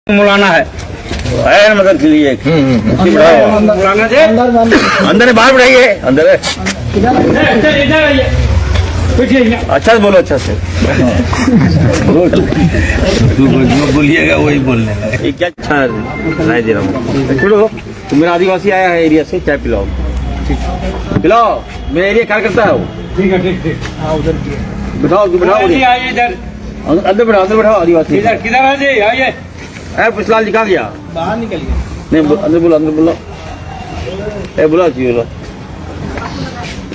मौलाना है मदद के लिए मौलाना जी अंदर है, बाहर बढ़ाइए, अंदर है। अच्छा से बोलो, अच्छा से बोलिएगा, वही बोलने लगे। क्या अच्छा राय दे रहा हूँ। छोड़ो, तुम मेरा आदिवासी आया है एरिया से, चाय पिलाओ, पिलाओ। मेरा एरिया क्या करता है वो? ठीक है, ठीक ठीक। बिठाओ, बिठाओ, अंदर बिठाओ, अंदर बिठाओ। आदिवासी किधर है जी? आइए। पुष्पलाल जी कहाँ गया? बाहर निकल गया। नहीं, अंदर बोलो, अंदर बोलो, बोलो जी, बोलो।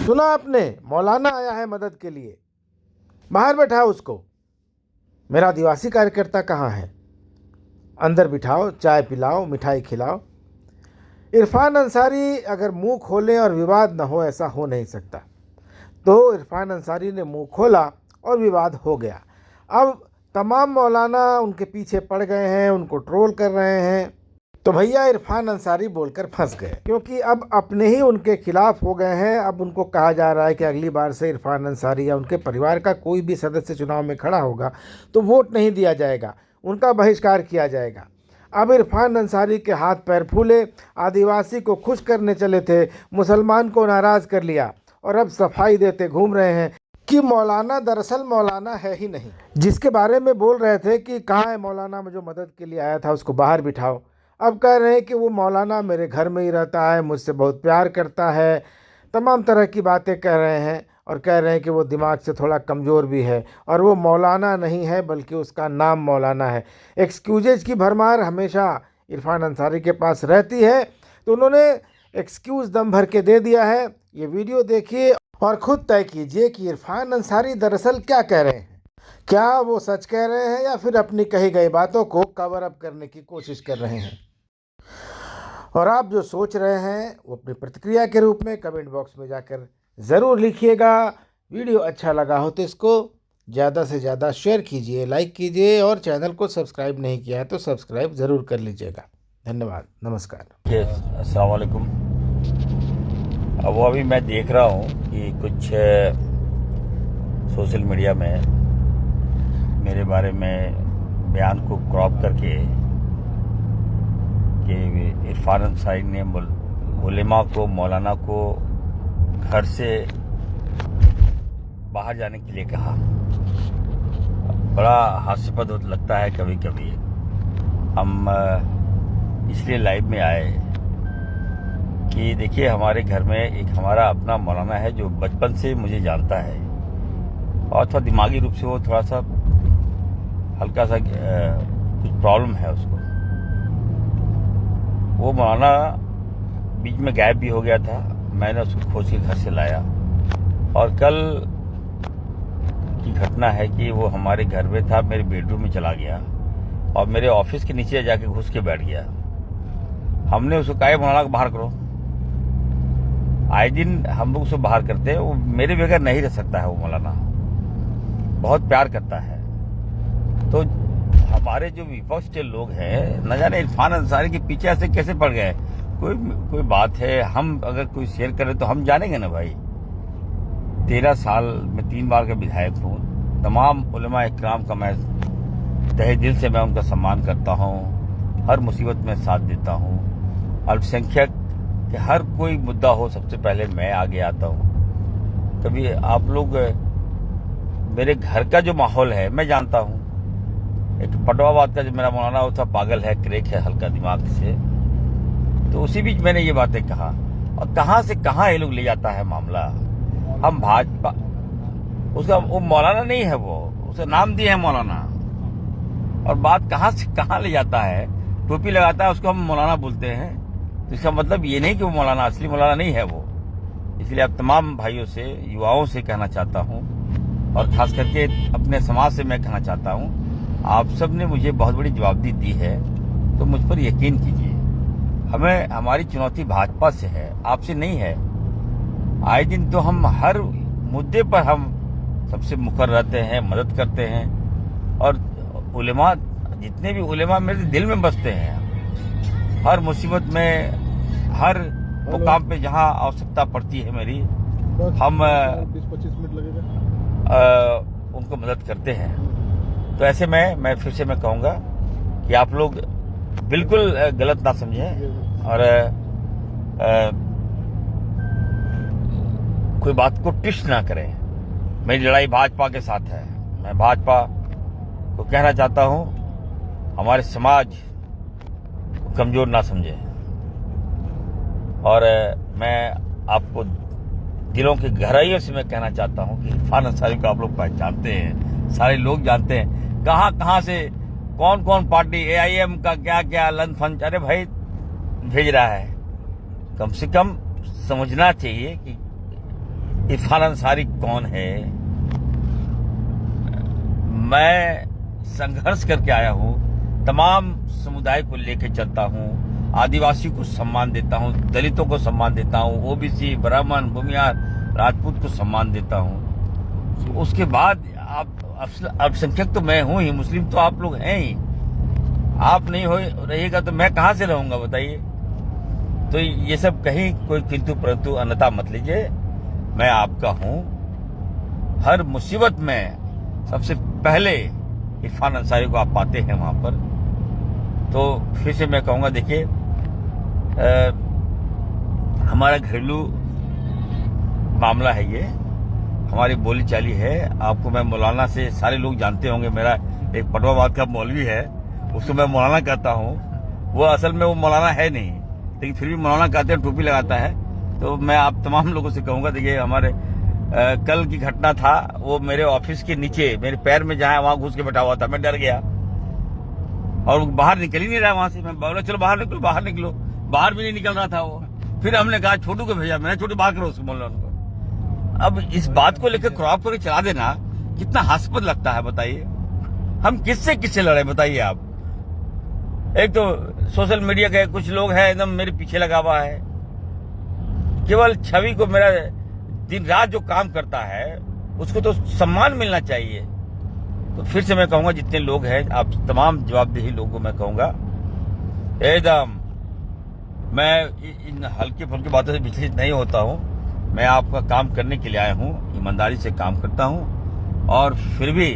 सुना आपने, मौलाना आया है मदद के लिए, बाहर बैठाओ उसको। मेरा आदिवासी कार्यकर्ता कहाँ है? अंदर बिठाओ, चाय पिलाओ, मिठाई खिलाओ। इरफान अंसारी अगर मुंह खोलें और विवाद न हो, ऐसा हो नहीं सकता। तो इरफान अंसारी ने मुंह खोला और विवाद हो गया। अब तमाम मौलाना उनके पीछे पड़ गए हैं, उनको ट्रोल कर रहे हैं। तो भैया इरफान अंसारी बोलकर फंस गए, क्योंकि अब अपने ही उनके खिलाफ हो गए हैं। अब उनको कहा जा रहा है कि अगली बार से इरफान अंसारी या उनके परिवार का कोई भी सदस्य चुनाव में खड़ा होगा तो वोट नहीं दिया जाएगा, उनका बहिष्कार किया जाएगा। अब इरफान अंसारी के हाथ पैर फूले, आदिवासी को खुश करने चले थे, मुसलमान को नाराज़ कर लिया और अब सफाई देते घूम रहे हैं कि मौलाना दरअसल मौलाना है ही नहीं। जिसके बारे में बोल रहे थे कि कहाँ है मौलाना, जो मदद के लिए आया था, उसको बाहर बिठाओ, अब कह रहे हैं कि वो मौलाना मेरे घर में ही रहता है, मुझसे बहुत प्यार करता है। तमाम तरह की बातें कह रहे हैं और कह रहे हैं कि वो दिमाग से थोड़ा कमज़ोर भी है और वो मौलाना नहीं है बल्कि उसका नाम मौलाना है। एक्सक्यूजेज की भरमार हमेशा इरफान अंसारी के पास रहती है, तो उन्होंने एक्सक्यूज़ दम भर के दे दिया है। ये वीडियो देखिए और ख़ुद तय कीजिए कि इरफान अंसारी दरअसल क्या कह रहे हैं। क्या वो सच कह रहे हैं या फिर अपनी कही गई बातों को कवर अप करने की कोशिश कर रहे हैं। और आप जो सोच रहे हैं वो अपनी प्रतिक्रिया के रूप में कमेंट बॉक्स में जाकर ज़रूर लिखिएगा। वीडियो अच्छा लगा हो तो इसको ज़्यादा से ज़्यादा शेयर कीजिए, लाइक कीजिए और चैनल को सब्सक्राइब नहीं किया है तो सब्सक्राइब ज़रूर कर लीजिएगा। धन्यवाद, नमस्कार। अस्सलाम वालेकुम। अब वो अभी मैं देख रहा हूँ कि कुछ सोशल मीडिया में मेरे बारे में बयान को क्रॉप करके कि इरफान अंसारी ने उलेमा को, मौलाना को घर से बाहर जाने के लिए कहा। बड़ा हास्यास्पद लगता है कभी कभी। हम इसलिए लाइव में आए कि देखिए, हमारे घर में एक हमारा अपना मौलाना है जो बचपन से मुझे जानता है और थोड़ा दिमागी रूप से वो थोड़ा सा हल्का सा कुछ प्रॉब्लम है उसको। वो मौलाना बीच में गायब भी हो गया था, मैंने उसको खोज के घर से लाया। और कल की घटना है कि वो हमारे घर में था, मेरे बेडरूम में चला गया और मेरे ऑफिस के नीचे जाके घुस के बैठ गया। हमने उसको कहा मौलाना को बाहर करो। आए दिन हम लोग उसको बाहर करते हैं, वो मेरे बगैर नहीं रह सकता है। वो मौलाना बहुत प्यार करता है। तो हमारे जो विपक्ष के लोग हैं, न जाने इरफान अंसारी के पीछे ऐसे कैसे पड़ गए। कोई बात है, हम अगर कोई शेयर करें तो हम जानेंगे ना भाई। 13 साल में 3 बार का विधायक हूँ। तमाम उलेमा इकराम का मैं तहे दिल से मैं उनका सम्मान करता हूँ, हर मुसीबत में साथ देता हूँ। अल्पसंख्यक के हर कोई मुद्दा हो, सबसे पहले मैं आगे आता हूँ। कभी आप लोग, मेरे घर का जो माहौल है मैं जानता हूँ। एक पटवाबाद का जो मेरा मौलाना वो था, पागल है, क्रेक है हल्का दिमाग से। तो उसी बीच मैंने ये बातें कहा और कहाँ से कहाँ ये लोग ले जाता है मामला। हम भाजपा, उसका वो मौलाना नहीं है, वो उसे नाम दिए है मौलाना, और बात कहाँ से कहाँ ले जाता है। टोपी लगाता है, उसको हम मौलाना बोलते हैं। तो इसका मतलब ये नहीं कि वो मौलाना, असली मौलाना नहीं है वो। इसलिए अब तमाम भाइयों से, युवाओं से कहना चाहता हूँ और खास करके अपने समाज से मैं कहना चाहता हूँ, आप सब ने मुझे बहुत बड़ी जवाबदेही दी है, तो मुझ पर यकीन कीजिए। हमारी चुनौती भाजपा से है, आपसे नहीं है। आए दिन तो हम हर मुद्दे पर हम सबसे मुखर रहते हैं, मदद करते हैं। और उलेमा, जितने भी उलेमा मेरे दिल में बसते हैं। हर मुसीबत में, हर मुकाम पे जहां आवश्यकता पड़ती है मेरी, हम 20-25 मिनट लगेगा, उनको मदद करते हैं। तो ऐसे में मैं फिर से कहूँगा कि आप लोग बिल्कुल गलत ना समझें और कोई बात को ट्विस्ट ना करें। मेरी लड़ाई भाजपा के साथ है। मैं भाजपा को कहना चाहता हूं हमारे समाज को कमजोर ना समझे। और मैं आपको दिलों की गहराइयों से मैं कहना चाहता हूं कि इरफान अंसारी को आप लोग पहचानते हैं, सारे लोग जानते हैं कहां कहां से कौन कौन पार्टी AIM का क्या क्या लन फन अरे भाई भेज रहा है। कम से कम समझना चाहिए कि इरफान अंसारी कौन है। मैं संघर्ष करके आया हूं, तमाम समुदाय को लेकर चलता हूं, आदिवासी को सम्मान देता हूं, दलितों को सम्मान देता हूं, OBC, ब्राह्मण, भूमिहार, राजपूत को सम्मान देता हूं। उसके बाद आप अल्पसंख्यक तो मैं हूं ही, मुस्लिम तो आप लोग हैं ही। आप नहीं हो रहिएगा तो मैं कहां से रहूंगा बताइए। तो ये सब कहीं कोई किंतु परंतु अन्यथा मत लीजिए। मैं आपका हूं। हर मुसीबत में सबसे पहले इरफान अंसारी को आप पाते हैं वहां पर। तो फिर से मैं कहूंगा देखिए हमारा घरेलू मामला है ये, हमारी बोली चाली है। आपको मैं मौलाना से सारे लोग जानते होंगे, मेरा एक पटवाबाद का मौलवी है, उसको मैं मौलाना कहता हूँ। वो असल में वो मौलाना है नहीं, लेकिन फिर भी मौलाना कहते हैं, टोपी लगाता है। तो मैं आप तमाम लोगों से कहूंगा देखिए हमारे कल की घटना था, वो मेरे ऑफिस के नीचे मेरे पैर में जहाँ वहां घुस के बैठा हुआ था। मैं डर गया और वो बाहर निकल ही नहीं रहा वहां से। मैं बोला चलो बाहर निकलो, बाहर निकलो, बाहर भी नहीं निकल रहा था वो। फिर हमने कहा छोटू को भेजा, मैंने छोटू बाहर करो उसको, बोला उनको। अब इस बात को लेकर क्रॉप करके चला देना कितना हास्यास्पद लगता है बताइए। हम किससे लड़े बताइए आप। एक तो सोशल मीडिया के कुछ लोग हैं एकदम मेरे पीछे लगा हुआ है, केवल छवि को, मेरा दिन रात जो काम करता है उसको तो सम्मान मिलना चाहिए। तो फिर से मैं कहूंगा जितने लोग हैं, आप तमाम जवाबदेही लोगों को मैं कहूंगा एकदम, मैं इन हल्के फुल्के बातों से विचलित नहीं होता हूं। मैं आपका काम करने के लिए आया हूं, ईमानदारी से काम करता हूं। और फिर भी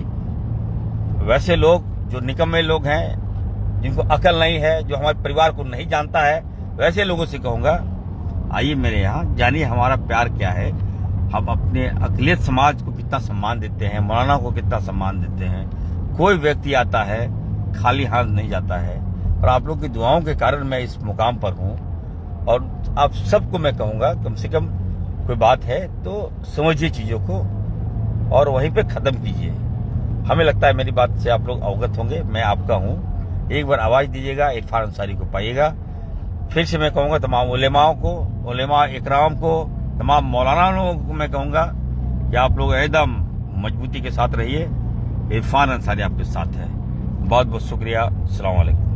वैसे लोग जो निकम्मे लोग हैं, जिनको अकल नहीं है, जो हमारे परिवार को नहीं जानता है, वैसे लोगों से कहूंगा आइए मेरे यहाँ, जानिए हमारा प्यार क्या है। हम अपने अकलियत समाज को कितना सम्मान देते हैं, मौलाना को कितना सम्मान देते हैं। कोई व्यक्ति आता है खाली हाथ नहीं जाता है। और आप लोग की दुआओं के कारण मैं इस मुकाम पर हूँ। और आप सबको मैं कहूँगा कम से कम कोई बात है तो समझिए चीज़ों को और वहीं पे ख़त्म कीजिए। हमें लगता है मेरी बात से आप लोग अवगत होंगे। मैं आपका हूँ, एक बार आवाज़ दीजिएगा, इरफान अंसारी को पाइएगा। फिर से मैं कहूँगा तमाम उलेमाओं को, उलेमा इकराम को, तमाम मौलाना लोगों को मैं कहूँगा कि आप लोग एकदम मजबूती के साथ रहिए। इरफान अंसारी आपके साथ है। बहुत बहुत शुक्रिया। अस्सलाम वालेकुम।